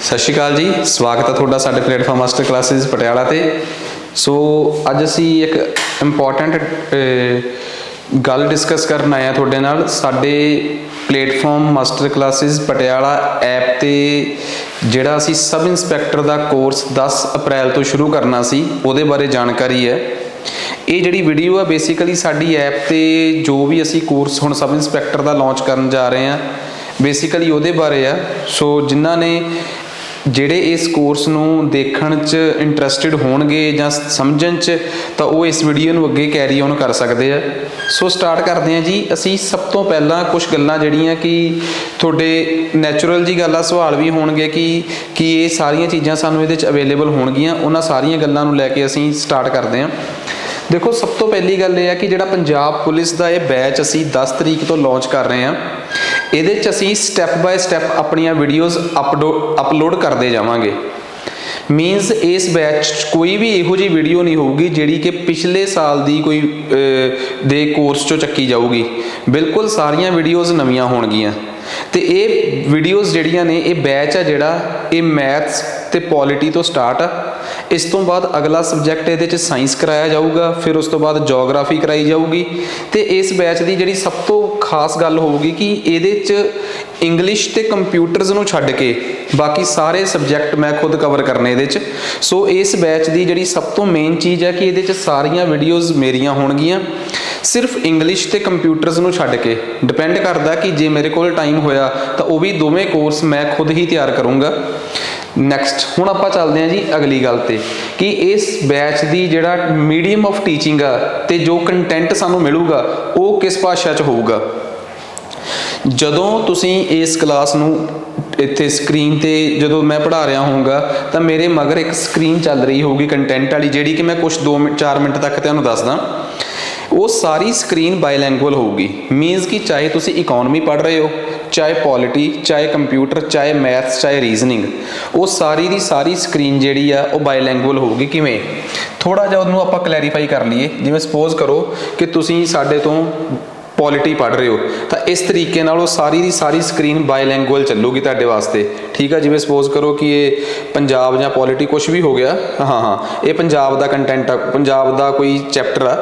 सत श्री अकाल जी, स्वागत है तुहाडा साडे प्लेटफॉर्म मास्टर क्लासिस पटियाला ते। सो अज असी एक इंपॉर्टेंट गल डिस्कस करन आए तुहाडे नाल। साडे platform master classes Patiala app ते जिहड़ा असी सब इंस्पैक्टर दा कोर्स 10 अप्रैल तो शुरू करना सी, उहदे बारे जानकारी है। ये जिहड़ी वीडियो है बेसिकली साडी ऐप ते जो भी असी कोर्स हुण सब इंस्पैक्टर दा लॉन्च करन जा रहे हैं, बेसिकली उहदे बारे आ। सो जिन्हां ने ਜਿਹੜੇ इस कोर्स ਨੂੰ देखण च इंटरस्टिड होणगे ਜਾਂ ਸਮਝਣ च, ਤਾਂ ਉਹ ਇਸ ਵੀਡੀਓ ਨੂੰ ਅੱਗੇ ਕੈਰੀ ਔਨ ਕਰ ਸਕਦੇ ਆ। ਸੋ ਸਟਾਰਟ ਕਰਦੇ ਹਾਂ ਜੀ। ਅਸੀਂ ਸਭ ਤੋਂ ਪਹਿਲਾਂ ਕੁਝ ਗੱਲਾਂ ਜਿਹੜੀਆਂ ਕਿ ਤੁਹਾਡੇ ਨੈਚੁਰਲ ਜੀ ਗੱਲ ਆ, ਸਵਾਲ ਵੀ ਹੋਣਗੇ ਕਿ ਇਹ ਸਾਰੀਆਂ ਚੀਜ਼ਾਂ ਸਾਨੂੰ ਇਹਦੇ 'ਚ ਅਵੇਲੇਬਲ ਹੋਣਗੀਆਂ, ਉਹਨਾਂ ਸਾਰੀਆਂ ਗੱਲਾਂ ਨੂੰ ਲੈ ਕੇ ਅਸੀਂ ਸਟਾਰਟ ਕਰਦੇ ਹਾਂ। देखो, सब तो पहली गल ये है कि जिहड़ा पंजाब पुलिस का यह बैच असी 10 तरीक तो लॉन्च कर रहे हैं, ये असी स्टैप बाय स्टैप अपनिया वीडियोज़ अपलोड करते जावांगे। मीनस इस बैच कोई भी इहो जी वीडियो नहीं होगी जिहड़ी कि पिछले साल की कोई दे कोर्स चो चक्की जाऊगी। बिल्कुल सारिया वीडियोज़ नवीं होणगियां। तो ये वीडियोज़ जिहड़ियां ने, ये बैच है जिहड़ा ये मैथ्स ते पॉलिटी तो स्टार्ट आ। इस तो बाद अगला सबजैक्ट ये साइंस कराया जाऊगा, फिर उस तो बाद जोग्राफी कराई जाऊगी। तो इस बैच की जी सब तो खास गल होगी कि ये इंग्लिश ते कंप्यूटरस नूं छड्ड के बाकी सारे सबजैक्ट मैं खुद कवर करने ये। सो इस बैच की जी सब तो मेन चीज़ है कि ये सारिया वीडियोज़ मेरियां होणगियां। सिर्फ इंग्लिश ते कंप्यूटरस नूं छड्ड के डिपेंड करता कि जे मेरे को टाइम होया तो वह भी दोवें कोर्स मैं खुद ही तैयार करूँगा। नैक्सट हुण आपां चलदे हां जी अगली गल ते कि इस बैच की जिहड़ा मीडियम ऑफ टीचिंग आ ते जो कंटेंट सानूं मिलूगा वो किस भाषा च होऊगा। जदों तुसीं इस क्लास नूं इत्थे स्क्रीन ते जदों मैं पढ़ा रहा होऊंगा तो मेरे मगर एक स्क्रीन चल रही होगी कंटेंट वाली, जिहड़ी कि मैं कुछ 2-4 मिनट तक तुहानूं दसदा। वो सारी स्क्रीन बायलैंगुअल होगी। मीनस कि चाहे तुसी इकोनॉमी पढ़ रहे हो, चाहे पॉलिटी, चाहे कंप्यूटर, चाहे मैथ्स, चाहे रीजनिंग, वो सारी की सारी स्क्रीन जिहड़ी आ वो बायलैंगुअल होगी। किवें थोड़ा जिहा उहनूं आपां क्लैरीफाई कर लईए। जिवें सपोज करो कि तुसी साडे तो पॉलिटी पढ़ रहे हो तो इस तरीके नाल सारी की सारी स्क्रीन बायलैंगुअल चलूगी तुहाडे वास्ते। ठीक है, जिवें सपोज करो कि ये पंजाब या पॉलिटी कुछ भी हो गया, हाँ ये पंजाब का कंटेंट आ, पंजाब का कोई चैप्टर आ।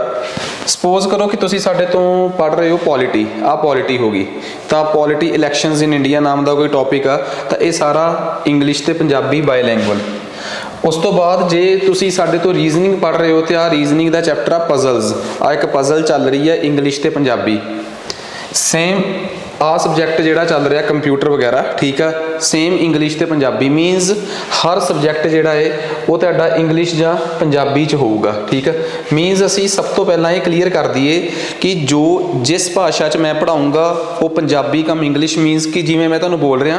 सपोज करो कि तुसी साडे तो पढ़ रहे हो पॉलिटी, आ पॉलिटी होगी तो पॉलिटी इलैक्शनस इन इंडिया नाम का कोई टॉपिक आ, तो ये सारा इंग्लिश ते पंजाबी बायलैंगुअल। उस तो बाद जे तुसी साडे तो रीजनिंग पढ़ रहे हो तो आ रीजनिंग का चैप्टर आ पजल्स, आ एक पजल चल रही है इंग्लिश ते पंजाबी। सेम आ सबजैक्ट जिहड़ा चल रहा कंप्यूटर वगैरह, ठीक है, सेम इंग्लिश ते पंजाबी। मीनस हर सबजैक्ट जिहड़ा है वो तुहाडा इंग्लिश जां पंजाबी च होऊगा। ठीक है, मीनस असी सब तो पहला ये क्लीयर कर दईए कि जो जिस भाषा च मैं पढ़ाऊँगा वो पंजाबी कम इंग्लिश। मीनस कि जिवें मैं तुहानूं बोल रहा,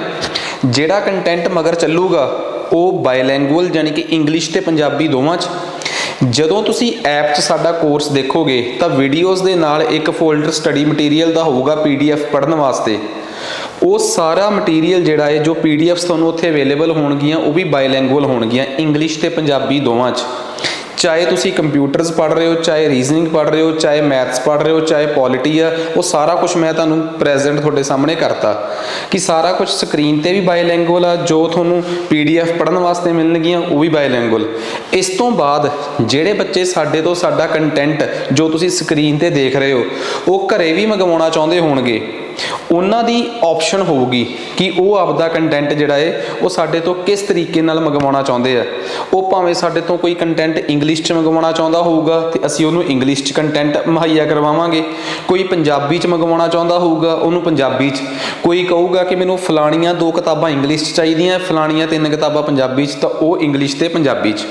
जिहड़ा कंटेंट मगर चलूगा वो बायलैंगुअल, यानी कि इंग्लिश ते पंजाबी दोवां च। जदों तुसी ऐप च साडा कोर्स देखोगे तो वीडियोज़ दे नाल एक फोल्डर स्टडी मटीरीअल का होगा PDF पढ़ने वास्ते। वो सारा मटीरीअल जिहड़ा है जो PDFs तुहानूं उत्थे अवेलेबल होणगियां वो भी बायलैंगुअल होणगियां, इंग्लिश ते पंजाबी दोवां च। चाहे तुसी कंप्यूटर्स पढ़ रहे हो, चाहे रीजनिंग पढ़ रहे हो, चाहे मैथ्स पढ़ रहे हो, चाहे पॉलिटी है, वो सारा कुछ मैं तुहानूं प्रेजेंट तुहाडे सामने करता कि सारा कुछ स्क्रीन ते भी बायलैंगुअल आ, जो तुहानूं PDF पढ़ने वास्ते मिलणगियां वो भी बायलैंगुअल। इस तो बाद जिहड़े बच्चे साडे तो साडा कंटेंट जो तुसी स्क्रीन ते देख रहे हो वो घरे भी मंगवाउणा चाहुंदे होणगे, उन्हां दी ऑप्शन होगी कि वो आपदा कंटेंट जिहड़ा है वो साडे तो किस तरीके नाल मंगवाउणा चाहुंदे आ। वो भावें साडे तो कोई कंटेंट इंग्लिश च मंगवाउणा चाहुंदा होऊगा ते असीं उहनूं इंग्लिश च कंटेंट मुहैया करवावांगे। कोई पंजाबी च मंगवाउणा चाहुंदा होऊगा उहनूं पंजाबी च। कोई कहूगा कि मैनूं फलाणियां 2 किताबां इंग्लिश च चाहीदियां, फलाणियां 3 किताबां पंजाबी च, तो वो इंग्लिश ते पंजाबी च।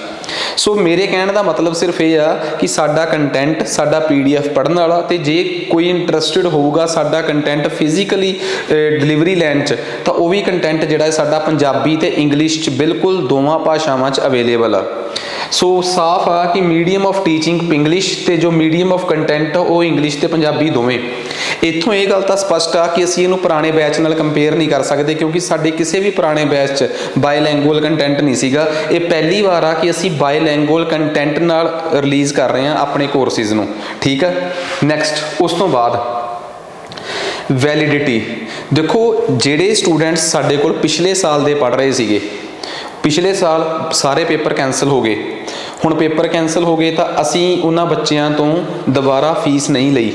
सो मेरे कहने का मतलब सिर्फ ये आ कि साडा कंटेंट साडा PDF पढ़ने वाला, तो जे कोई इंटरस्टिड होऊगा साडा कंटेंट फिजिकली डिलीवरी लैन च, तो वह भी कंटेंट जिहड़ा है साडा पंजाबी ते इंग्लिश च बिल्कुल दोवां भाषावां च अवेलेबल आ। सो साफ आ कि मीडियम ऑफ टीचिंग इंग्लिश ते जो मीडियम ऑफ कंटेंट वो इंग्लिश ते पंजाबी दोवें। इत्थों ये गल तो स्पष्ट आ कि असीं इहनूं पुराने बैच नाल कंपेयर नहीं कर सकते, क्योंकि साडे किसी भी पुराने बैच च बायलैंगुअल कंटेंट नहीं सीगा। ये पहली बार आ कि असीं बायलैंगुअल कंटेंट नाल रिलीज़ कर रहे हैं अपने कोर्सिस नूं। ठीक है, नैक्सट उस तो बाद वैलिडिटी। देखो, जिहड़े स्टूडेंट्स साडे कोल पिछले साल दे पढ़ रहे सीगे ਪਿਛਲੇ ਸਾਲ ਸਾਰੇ ਪੇਪਰ ਕੈਂਸਲ ਹੋ ਗਏ। ਹੁਣ ਪੇਪਰ ਕੈਂਸਲ ਹੋ ਗਏ ਤਾਂ ਅਸੀਂ ਉਹਨਾਂ ਬੱਚਿਆਂ ਤੋਂ ਦੁਬਾਰਾ ਫੀਸ ਨਹੀਂ ਲਈ।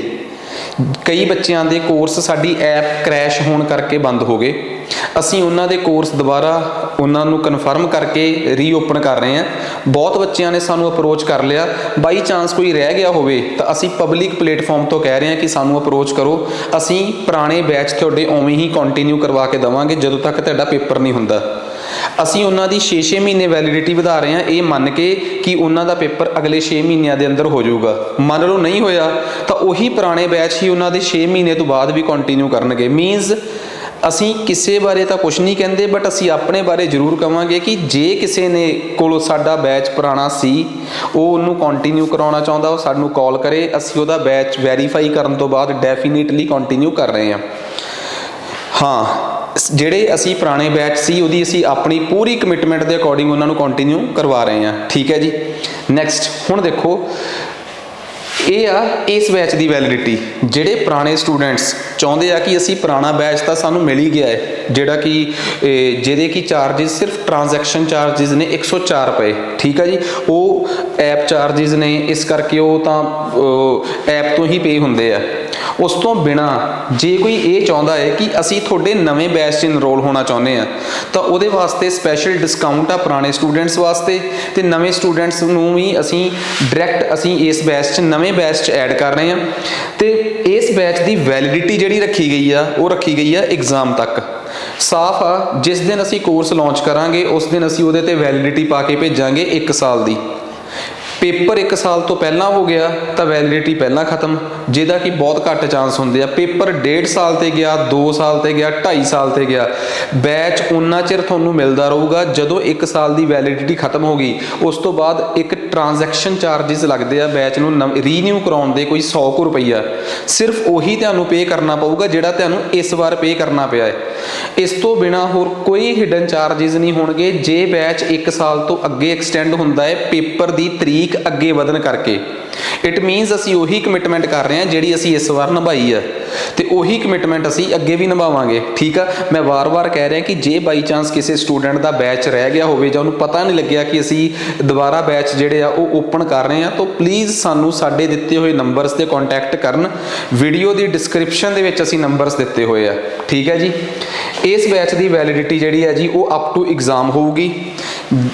ਕਈ ਬੱਚਿਆਂ ਦੇ ਕੋਰਸ ਸਾਡੀ ਐਪ ਕਰੈਸ਼ ਹੋਣ ਕਰਕੇ ਬੰਦ ਹੋ ਗਏ। ਅਸੀਂ ਉਹਨਾਂ ਦੇ ਕੋਰਸ ਦੁਬਾਰਾ ਉਹਨਾਂ ਨੂੰ ਕਨਫਰਮ ਕਰਕੇ ਰੀਓਪਨ ਕਰ ਰਹੇ ਹਾਂ। ਬਹੁਤ ਬੱਚਿਆਂ ਨੇ ਸਾਨੂੰ ਅਪਰੋਚ ਕਰ ਲਿਆ। ਬਾਈ ਚਾਂਸ ਕੋਈ ਰਹਿ ਗਿਆ ਹੋਵੇ ਤਾਂ ਅਸੀਂ ਪਬਲਿਕ ਪਲੇਟਫਾਰਮ ਤੋਂ ਕਹਿ ਰਹੇ ਹਾਂ ਕਿ ਸਾਨੂੰ ਅਪਰੋਚ ਕਰੋ, ਅਸੀਂ ਪੁਰਾਣੇ ਬੈਚ ਤੁਹਾਡੇ ਉਵੇਂ ਹੀ ਕੰਟੀਨਿਊ ਕਰਵਾ ਕੇ ਦੇਵਾਂਗੇ ਜਦੋਂ ਤੱਕ ਤੁਹਾਡਾ ਪੇਪਰ ਨਹੀਂ ਹੁੰਦਾ। ਅਸੀਂ ਉਹਨਾਂ ਦੀ 6-6 ਮਹੀਨੇ ਵੈਲਿਡਿਟੀ ਵਧਾ ਰਹੇ ਹਾਂ, ਇਹ ਮੰਨ ਕੇ ਕਿ ਉਹਨਾਂ ਦਾ ਪੇਪਰ ਅਗਲੇ 6 ਮਹੀਨਿਆਂ ਦੇ ਅੰਦਰ ਹੋ ਜਾਊਗਾ। ਮੰਨ ਲਓ ਨਹੀਂ ਹੋਇਆ ਤਾਂ ਉਹੀ ਪੁਰਾਣੇ ਬੈਚ ਹੀ ਉਹਨਾਂ ਦੇ 6 ਮਹੀਨੇ ਤੋਂ ਬਾਅਦ ਵੀ ਕੰਟੀਨਿਊ ਕਰਨਗੇ। ਮੀਨਸ ਅਸੀਂ ਕਿਸੇ ਬਾਰੇ ਤਾਂ ਕੁਝ ਨਹੀਂ ਕਹਿੰਦੇ, ਬਟ ਅਸੀਂ ਆਪਣੇ ਬਾਰੇ ਜ਼ਰੂਰ ਕਵਾਂਗੇ ਕਿ ਜੇ ਕਿਸੇ ਨੇ ਕੋਲੋਂ ਸਾਡਾ ਬੈਚ ਪੁਰਾਣਾ ਸੀ, ਉਹ ਉਹਨੂੰ ਕੰਟੀਨਿਊ ਕਰਾਉਣਾ ਚਾਹੁੰਦਾ, ਉਹ ਸਾਨੂੰ ਕਾਲ ਕਰੇ। ਅਸੀਂ ਉਹਦਾ ਬੈਚ ਵੈਰੀਫਾਈ ਕਰਨ ਤੋਂ ਬਾਅਦ ਡੈਫੀਨੇਟਲੀ ਕੰਟੀਨਿਊ ਕਰ ਰਹੇ ਹਾਂ। ਹਾਂ, ਜਿਹੜੇ ਅਸੀਂ ਪੁਰਾਣੇ ਬੈਚ ਸੀ ਉਹਦੀ ਅਸੀਂ ਆਪਣੀ ਪੂਰੀ ਕਮਿਟਮੈਂਟ ਦੇ ਅਕੋਰਡਿੰਗ ਉਹਨਾਂ ਨੂੰ ਕੰਟੀਨਿਊ ਕਰਵਾ ਰਹੇ ਹਾਂ। ਠੀਕ ਹੈ ਜੀ। ਨੈਕਸਟ ਹੁਣ ਦੇਖੋ, ਇਹ ਆ ਇਸ ਬੈਚ ਦੀ ਵੈਲਿਡਿਟੀ। ਜਿਹੜੇ ਪੁਰਾਣੇ ਸਟੂਡੈਂਟਸ ਚਾਹੁੰਦੇ ਆ ਕਿ ਅਸੀਂ ਪੁਰਾਣਾ ਬੈਚ ਤਾਂ ਸਾਨੂੰ ਮਿਲ ਹੀ ਗਿਆ ਹੈ, ਜਿਹੜਾ ਕਿ ਜਿਹਦੇ ਕਿ ਚਾਰਜਿਸ ਸਿਰਫ ਟ੍ਰਾਂਜੈਕਸ਼ਨ ਚਾਰਜਿਸ ਨੇ 104 ਰੁਪਏ। ਠੀਕ ਹੈ ਜੀ। ਉਹ ਐਪ ਚਾਰਜਿਸ ਨੇ, ਇਸ ਕਰਕੇ ਉਹ ਤਾਂ ਐਪ ਤੋਂ ਹੀ ਪੇ ਹੁੰਦੇ ਆ। ਉਸ ਤੋਂ ਬਿਨਾਂ ਜੇ ਕੋਈ ਇਹ ਚਾਹੁੰਦਾ ਹੈ ਕਿ ਅਸੀਂ ਤੁਹਾਡੇ ਨਵੇਂ ਬੈਚ 'ਚ ਇਨਰੋਲ ਹੋਣਾ ਚਾਹੁੰਦੇ ਹਾਂ ਤਾਂ ਉਹਦੇ ਵਾਸਤੇ ਸਪੈਸ਼ਲ ਡਿਸਕਾਊਂਟ ਆ ਪੁਰਾਣੇ ਸਟੂਡੈਂਟਸ ਵਾਸਤੇ, ਤੇ ਨਵੇਂ ਸਟੂਡੈਂਟਸ ਨੂੰ ਵੀ ਅਸੀਂ ਡਾਇਰੈਕਟ ਅਸੀਂ ਇਸ ਬੈਚ 'ਚ ਨਵੇਂ ਬੈਚ 'ਚ ਐਡ ਕਰ ਰਹੇ ਹਾਂ। ਤੇ ਇਸ ਬੈਚ ਦੀ ਵੈਲਿਡਿਟੀ ਜਿਹੜੀ ਰੱਖੀ ਗਈ ਆ ਉਹ ਰੱਖੀ ਗਈ ਆ ਐਗਜ਼ਾਮ ਤੱਕ। ਸਾਫ਼ ਆ, ਜਿਸ ਦਿਨ ਅਸੀਂ ਕੋਰਸ ਲਾਂਚ ਕਰਾਂਗੇ ਉਸ ਦਿਨ ਅਸੀਂ ਉਹਦੇ ਤੇ ਵੈਲਿਡਿਟੀ ਪਾ ਕੇ ਭੇਜਾਂਗੇ 1 ਸਾਲ ਦੀ। ਪੇਪਰ 1 ਸਾਲ ਤੋਂ ਪਹਿਲਾਂ ਹੋ ਗਿਆ ਤਾਂ ਵੈਲਿਡਿਟੀ ਪਹਿਲਾਂ ਖਤਮ, ਜਿਹਦਾ ਕਿ ਬਹੁਤ ਘੱਟ ਚਾਂਸ ਹੁੰਦੇ ਆ। ਪੇਪਰ 1.5 ਸਾਲ ਤੇ ਗਿਆ, 2 ਸਾਲ ਤੇ ਗਿਆ, 2.5 ਸਾਲ ਤੇ ਗਿਆ, ਬੈਚ ਉਨਾ ਚਿਰ ਤੁਹਾਨੂੰ ਮਿਲਦਾ ਰਹੂਗਾ ਜਦੋਂ 1 ਸਾਲ ਦੀ ਵੈਲਿਡਿਟੀ ਖਤਮ ਹੋ ਗਈ। ਉਸ ਤੋਂ ਬਾਅਦ ਇੱਕ ਟ੍ਰਾਂਜੈਕਸ਼ਨ ਚਾਰਜਿਸ ਲੱਗਦੇ ਆ ਬੈਚ ਨੂੰ ਰੀਨਿਊ ਕਰਾਉਣ ਦੇ, ਕੋਈ 100 ਕੁ ਰੁਪਈਆ। ਸਿਰਫ ਉਹੀ ਤੁਹਾਨੂੰ ਪੇ ਕਰਨਾ ਪਊਗਾ ਜਿਹੜਾ ਤੁਹਾਨੂੰ ਇਸ ਵਾਰ ਪੇ ਕਰਨਾ ਪਿਆ ਹੈ। ਇਸ ਤੋਂ ਬਿਨਾ ਹੋਰ ਕੋਈ ਹਿਡਨ ਚਾਰਜਿਸ ਨਹੀਂ ਹੋਣਗੇ। ਜੇ ਬੈਚ 1 ਸਾਲ ਤੋਂ ਅੱਗੇ ਐਕਸਟੈਂਡ ਹੁੰਦਾ ਹੈ ਪੇਪਰ ਦੀ ਤਰੀਕ ਅੱਗੇ ਵਧਣ ਕਰਕੇ, ਇਟ ਮੀਨਸ ਅਸੀਂ ਉਹੀ ਕਮਿਟਮੈਂਟ ਕਰ ਰਹੇ ਹਾਂ ਜਿਹੜੀ ਅਸੀਂ ਇਸ ਵਾਰ ਨਿਭਾਈ ਆ, ਤੇ ਉਹੀ ਕਮਿਟਮੈਂਟ ਅਸੀਂ ਅੱਗੇ ਵੀ ਨਿਭਾਵਾਂਗੇ। ਠੀਕ ਆ। ਮੈਂ ਵਾਰ-ਵਾਰ ਕਹਿ ਰਿਹਾ ਕਿ ਜੇ ਬਾਈ ਚਾਂਸ ਕਿਸੇ ਸਟੂਡੈਂਟ ਦਾ ਬੈਚ ਰਹਿ ਗਿਆ ਹੋਵੇ ਜਾਂ ਉਹਨੂੰ ਪਤਾ ਨਹੀਂ ਲੱਗਿਆ ਕਿ ਅਸੀਂ ਦੁਬਾਰਾ ਬੈਚ ਜਿਹੜੇ ਆ ਉਹ ਓਪਨ ਕਰ ਰਹੇ ਹਾਂ, ਤਾਂ ਪਲੀਜ਼ ਸਾਨੂੰ ਸਾਡੇ ਦਿੱਤੇ ਹੋਏ ਨੰਬਰਸ ਤੇ ਕੰਟੈਕਟ ਕਰਨ। ਵੀਡੀਓ ਦੀ ਡਿਸਕ੍ਰਿਪਸ਼ਨ ਦੇ ਵਿੱਚ ਅਸੀਂ ਨੰਬਰਸ ਦਿੱਤੇ ਹੋਏ ਆ। ਠੀਕ ਹੈ ਜੀ। ਇਸ ਬੈਚ ਦੀ ਵੈਲਿਡਿਟੀ ਜਿਹੜੀ ਹੈ ਜੀ ਉਹ ਅਪ ਟੂ ਐਗਜ਼ਾਮ ਹੋਊਗੀ।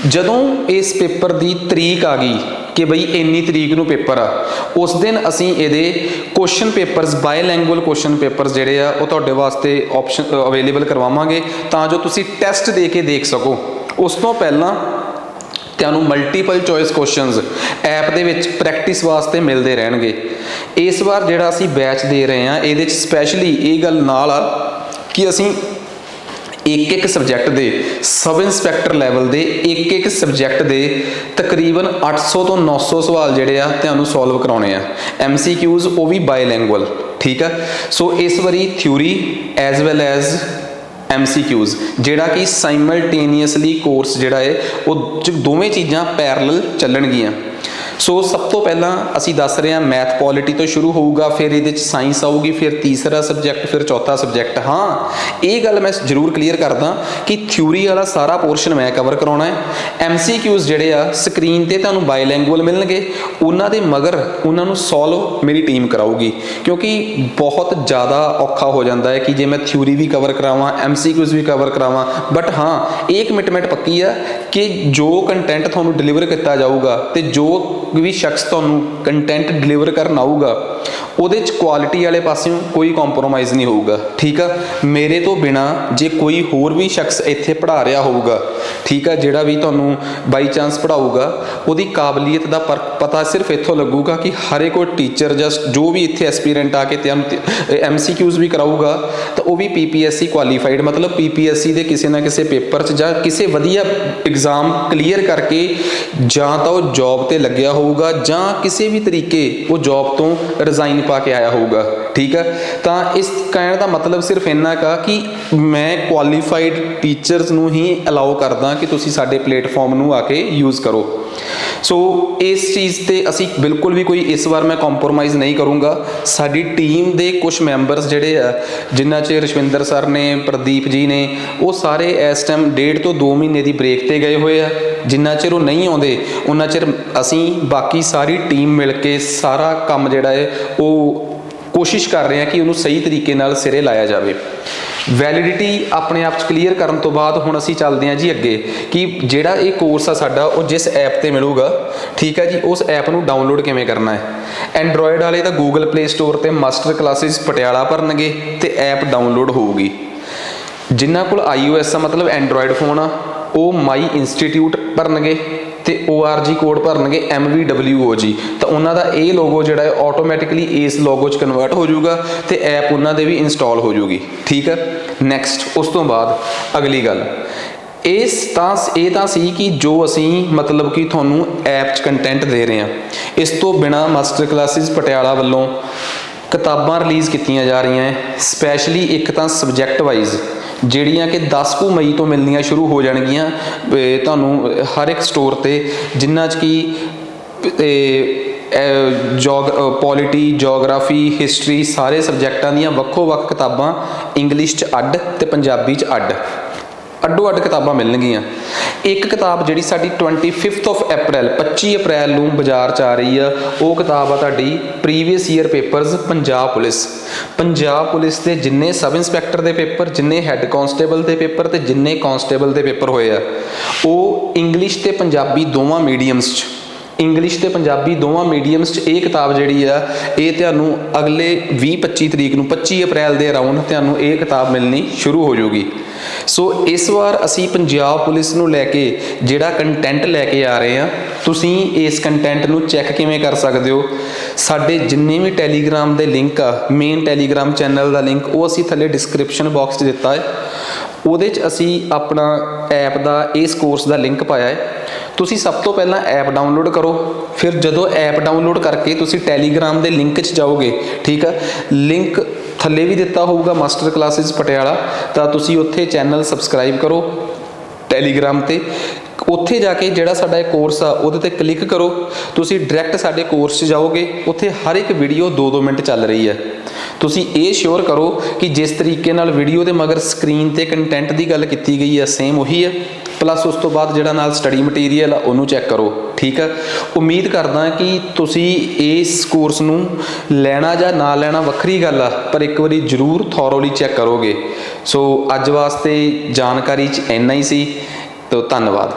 ਜਦੋਂ ਇਸ ਪੇਪਰ ਦੀ ਤਰੀਕ ਆ ਗਈ ਕਿ ਬਈ ਇੰਨੀ ਤਰੀਕ ਨੂੰ ਪੇਪਰ ਆ, ਉਸ ਦਿਨ ਅਸੀਂ ਇਹਦੇ ਕੁਐਸਚਨ ਪੇਪਰਸ, ਬਾਇਲੈਂਗੁਅਲ ਕੁਐਸਚਨ ਪੇਪਰਸ ਜਿਹੜੇ ਆ ਉਹ ਤੁਹਾਡੇ ਵਾਸਤੇ ਆਪਸ਼ਨ ਅਵੇਲੇਬਲ ਕਰਵਾਵਾਂਗੇ ਤਾਂ ਜੋ ਤੁਸੀਂ ਟੈਸਟ ਦੇ ਕੇ ਦੇਖ ਸਕੋ। ਉਸ ਤੋਂ ਪਹਿਲਾਂ ਤੁਹਾਨੂੰ ਮਲਟੀਪਲ ਚੋਇਸ ਕੁਐਸਚਨਸ ਐਪ ਦੇ ਵਿੱਚ ਪ੍ਰੈਕਟਿਸ ਵਾਸਤੇ ਮਿਲਦੇ ਰਹਿਣਗੇ। ਇਸ ਵਾਰ ਜਿਹੜਾ ਅਸੀਂ ਬੈਚ ਦੇ ਰਹੇ ਹਾਂ ਇਹਦੇ 'ਚ ਸਪੈਸ਼ਲੀ ਇਹ ਗੱਲ ਨਾਲ ਆ ਕਿ ਅਸੀਂ ਇੱਕ ਸਬਜੈਕਟ ਦੇ ਸਬ ਇੰਸਪੈਕਟਰ ਲੈਵਲ ਦੇ ਇੱਕ ਸਬਜੈਕਟ ਦੇ ਤਕਰੀਬਨ 800 ਤੋਂ 900 ਸਵਾਲ ਜਿਹੜੇ ਆ ਤੁਹਾਨੂੰ ਸੋਲਵ ਕਰਾਉਣੇ ਆ। MCQs ਉਹ ਵੀ ਬਾਇਲੈਂਗੁਅਲ। ਠੀਕ ਆ। ਸੋ ਇਸ ਵਾਰੀ theory as well as MCQs ਜਿਹੜਾ ਕਿ ਸਾਈਮਲਟੇਨੀਅਸਲੀ ਕੋਰਸ ਜਿਹੜਾ ਹੈ ਉਹ ਦੋਵੇਂ ਚੀਜ਼ਾਂ ਪੈਰਲਲ ਚੱਲਣਗੀਆਂ। ਸੋ ਸਭ ਤੋਂ ਪਹਿਲਾਂ ਅਸੀਂ ਦੱਸ ਰਹੇ ਹਾਂ ਮੈਥ ਪੋਲਿਟੀ ਤੋਂ ਸ਼ੁਰੂ ਹੋਊਗਾ, ਫਿਰ ਇਹਦੇ 'ਚ ਸਾਇੰਸ ਆਊਗੀ, ਫਿਰ ਤੀਸਰਾ ਸਬਜੈਕਟ, ਫਿਰ ਚੌਥਾ ਸਬਜੈਕਟ। ਹਾਂ, ਇਹ ਗੱਲ ਮੈਂ ਜ਼ਰੂਰ ਕਲੀਅਰ ਕਰਦਾ ਕਿ ਥਿਊਰੀ ਵਾਲਾ ਸਾਰਾ ਪੋਰਸ਼ਨ ਮੈਂ ਕਵਰ ਕਰਾਉਣਾ ਹੈ। MCQs ਜਿਹੜੇ ਆ ਸਕਰੀਨ ਤੇ ਤੁਹਾਨੂੰ ਬਾਇਲੈਂਗੁਅਲ ਮਿਲਣਗੇ, ਉਹਨਾਂ ਦੇ ਮਗਰ ਉਹਨਾਂ ਨੂੰ ਸੋਲਵ ਮੇਰੀ ਟੀਮ ਕਰਾਊਗੀ, ਕਿਉਂਕਿ ਬਹੁਤ ਜ਼ਿਆਦਾ ਔਖਾ ਹੋ ਜਾਂਦਾ ਹੈ ਕਿ ਜੇ ਮੈਂ ਥਿਊਰੀ ਵੀ ਕਵਰ ਕਰਾਵਾਂ, MCQs ਵੀ ਕਵਰ ਕਰਾਵਾਂ। ਬਟ ਹਾਂ, ਇਹ ਕਮਿਟਮੈਂਟ ਪੱਕੀ ਆ ਕਿ ਜੋ ਕੰਟੈਂਟ ਤੁਹਾਨੂੰ ਡਿਲੀਵਰ ਕੀਤਾ ਜਾਊਗਾ ਤੇ ਜੋ ਵੀ ਸ਼ਖਸ ਤੁਹਾਨੂੰ ਕੰਟੈਂਟ ਡਿਲੀਵਰ ਕਰਨ ਆਊਗਾ ਉਹਦੇ 'ਚ ਕੁਆਲਿਟੀ ਵਾਲੇ ਪਾਸਿਓਂ ਕੋਈ ਕੰਪਰੋਮਾਈਜ਼ ਨਹੀਂ ਹੋਊਗਾ। ਠੀਕ ਆ। ਮੇਰੇ ਤੋਂ ਬਿਨਾ ਜੇ ਕੋਈ ਹੋਰ ਵੀ ਸ਼ਖਸ ਇੱਥੇ ਪੜ੍ਹਾ ਰਿਹਾ ਹੋਊਗਾ, ਠੀਕ ਆ, ਜਿਹੜਾ ਵੀ ਤੁਹਾਨੂੰ ਬਾਈ ਚਾਂਸ ਪੜ੍ਹਾਊਗਾ, ਉਹਦੀ ਕਾਬਲੀਅਤ ਦਾ ਪਤਾ ਸਿਰਫ ਇੱਥੋਂ ਲੱਗੂਗਾ ਕਿ ਹਰੇ ਕੋਈ ਟੀਚਰ ਜਾਂ ਜੋ ਵੀ ਇੱਥੇ ਐਸਪੀਰੈਂਟ ਆ ਕੇ MCQs ਵੀ ਕਰਾਊਗਾ ਤਾਂ ਉਹ ਵੀ PPSC ਕੁਆਲੀਫਾਈਡ, ਮਤਲਬ PPSC ਦੇ ਕਿਸੇ ਨਾ ਕਿਸੇ ਪੇਪਰ 'ਚ ਜਾਂ ਕਿਸੇ ਵਧੀਆ ਐਗਜ਼ਾਮ ਕਲੀਅਰ ਕਰਕੇ ਜਾਂ ਤਾਂ ਉਹ ਜੌਬ ਤੇ ਲੱਗਿਆ ਹੋਊਗਾ ਜਾਂ ਕਿਸੇ ਵੀ ਤਰੀਕੇ ਉਹ ਜੌਬ ਤੋਂ ਰਿਜ਼ਾਈਨ ਪਾ ਕੇ ਆਇਆ ਹੋਊਗਾ। ठीक है। तो इस कहने का मतलब सिर्फ इन्ना का कि मैं क्वालीफाइड टीचर्स ਨੂੰ ही अलाउ करदा कि तुसी साडे प्लेटफॉर्म ਨੂੰ आके यूज़ करो। सो इस चीज़ ते असी बिल्कुल भी कोई इस बार मैं कॉम्प्रोमाइज़ नहीं करूँगा। साडी टीम दे कुछ मैंबर्स जिहड़े आ जिन्ना च रशविंदर सर ने, प्रदीप जी ने, वो सारे इस टाइम 1.5 ਤੋਂ 2 महीने की ब्रेक ते गए हुए आ। जिन्ना चिर वो नहीं आउंदे उन्ना चिर असी बाकी सारी टीम मिल के सारा काम जिहड़ा है वो कोशिश कर रहे हैं कि उन्होंने सही तरीके नाल सिरे लाया जाए। वैलिडिटी अपने आप क्लीयर करने तो बाद हुण असीं चलदे हां जी अगे कि जिहड़ा ये कोर्स आ साडा वो जिस ऐप ते मिलूगा, ठीक है जी, उस ऐप नूं डाउनलोड किवें करना है। एंड्रॉयड वाले तां गूगल प्ले स्टोर ते मास्टर क्लासिस पटियाला भरनगे ते ऐप डाउनलोड होਊगी। जिन्हां कोल iOS आ मतलब एंड्रॉयड फोन आ वो माई इंस्टीट्यूट भरनगे तो ORG कोड भरनगे MVWOG, तो उन्हों का ये लोगो जोड़ा है ऑटोमैटिकली इस लोगो च कन्वर्ट हो जाऊगा तो ऐप उन्होंने भी इंस्टॉल हो जाऊगी। ठीक है, नैक्सट उस तो बाद अगली गल इस तां सी कि जो असी मतलब कि थोनू ऐप च कंटेंट दे रहे हैं, इस तो बिना मास्टर क्लासिस पटियाला वालों किताबां रिलीज़ कीतियां जा रही हैं। स्पैशली एक तो सबजैक्ट वाइज ਜਿਹੜੀਆਂ कि 10 ਕੁ मई तो मिलनियां शुरू हो जाणगियां ਤੁਹਾਨੂੰ हर एक स्टोर ते, जिन्हां च कि पॉलिटी, जोग्राफी, हिस्टरी सारे सबजैक्टां दियां वक्खो वक्ख किताबां इंग्लिश च अड्ड ते पंजाबी च अड्ड अड्डो अड्ड किताबां मिलणगियां। एक किताब जिहड़ी साडी 25 अप्रैल 25 अप्रैल नूं बाजार च आ रही है, वो किताब आ तुहाडी previous year papers Punjab police के जिन्ने सब इंस्पैक्टर के पेपर, जिन्ने हैड कांस्टेबल के पेपर ते जिन्ने कांस्टेबल के पेपर होए आ, वो इंग्लिश ते पंजाबी दोवां मीडियम्स च इंग्लिश ते पंजाबी दोवां मीडियम्स च ये किताब जिहड़ी आ ये तुहानूं अगले 20-25 तरीक नूं 25 अप्रैल के अराउंड तुहानूं ये किताब मिलनी शुरू हो जाऊगी। सो इस बार असी पंजाब पुलिस नूं लैके जिहड़ा कंटेंट लैके आ रहे हैं, तुसीं इस कंटेंट नूं चैक किवें कर सकदे हो। साडे जिन्ने भी टैलीग्राम दे लिंक आ, मेन टैलीग्राम चैनल दा लिंक वो असी थल्ले डिस्क्रिप्शन बॉक्स च दिता है, ਉਹਦੇ 'ਚ ਅਸੀਂ ਆਪਣਾ ऐप ਦਾ इस कोर्स ਦਾ लिंक पाया है। ਤੁਸੀਂ ਸਭ ਤੋਂ ਪਹਿਲਾਂ ऐप डाउनलोड करो, फिर ਜਦੋਂ ऐप डाउनलोड करके ਤੁਸੀਂ ਟੈਲੀਗ੍ਰਾਮ ਦੇ ਲਿੰਕ 'ਚ ਜਾਓਗੇ, ठीक है, लिंक थल्ले भी दिता होगा मास्टर क्लासिस पटियाला, तो तुसी उत्थे चैनल सबसक्राइब करो टैलीग्राम ते, उत्थे जाके जिहड़ा साडा कोर्स आ उहदे ते क्लिक करो, तुसी डायरैक्ट साडे कोर्स 'च जाओगे, उत्थे हर एक वीडियो 2-2 मिनट चल रही है। तुसी ये श्योर करो कि जिस तरीके नाल वीडियो के मगर स्क्रीन ते कंटेंट की गल की गई है सेम वही है, प्लस उस तो बाद जिहड़ा नाल स्टडी मटीरियल उन्होंने चैक करो। ठीक है, उम्मीद करदा कि तुसी इस कोर्स नूं लैना जां ना लैना वक्खरी गल आ, पर एक बारी जरूर थॉरोली चैक करोगे। सो अज वास्ते जानकारी च इन्ना ही सी, तो धन्नवाद।